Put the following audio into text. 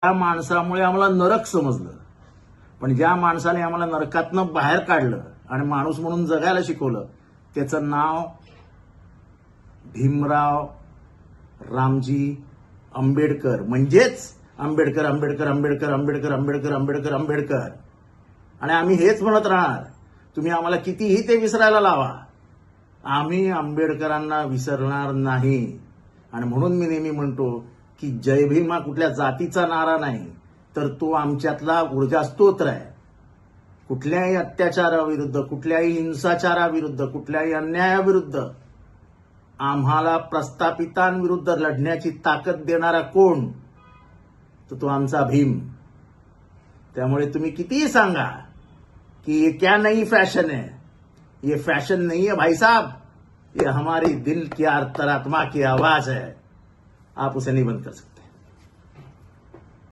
त्या माणसामुळे आम्हाला नरक समजलं, पण ज्या माणसाने आम्हाला नरकातनं बाहेर काढलं आणि माणूस म्हणून जगायला शिकवलं त्याचं नाव भीमराव रामजी आंबेडकर, म्हणजेच आंबेडकर आंबेडकर आंबेडकर आंबेडकर आंबेडकर आंबेडकर आंबेडकर. आणि आम्ही हेच म्हणत राहणार. तुम्ही आम्हाला कितीही ते विसरायला लावा, आम्ही आंबेडकरांना विसरणार नाही. आणि म्हणून मी नेहमी म्हणतो की जय भीम हा कुठल्या जातीचा नारा नाही, तर तो आमच्यातला ऊर्जा स्तोत्र आहे. कुठल्याही अत्याचाराविरुद्ध, कुठल्याही हिंसाचाराविरुद्ध, कुठल्याही अन्यायाविरुद्ध आम्हाला प्रस्थापितांविरुद्ध लढण्याची ताकद देणारा कोण, तर तो आमचा भीम. त्यामुळे तुम्ही कितीही सांगा कि ये क्या नई फैशन है, ये फैशन नहीं है भाई साहब, ये हमारी दिल की अंतरात्मा की आवाज है. आप उसे नहीं बंद कर सकते.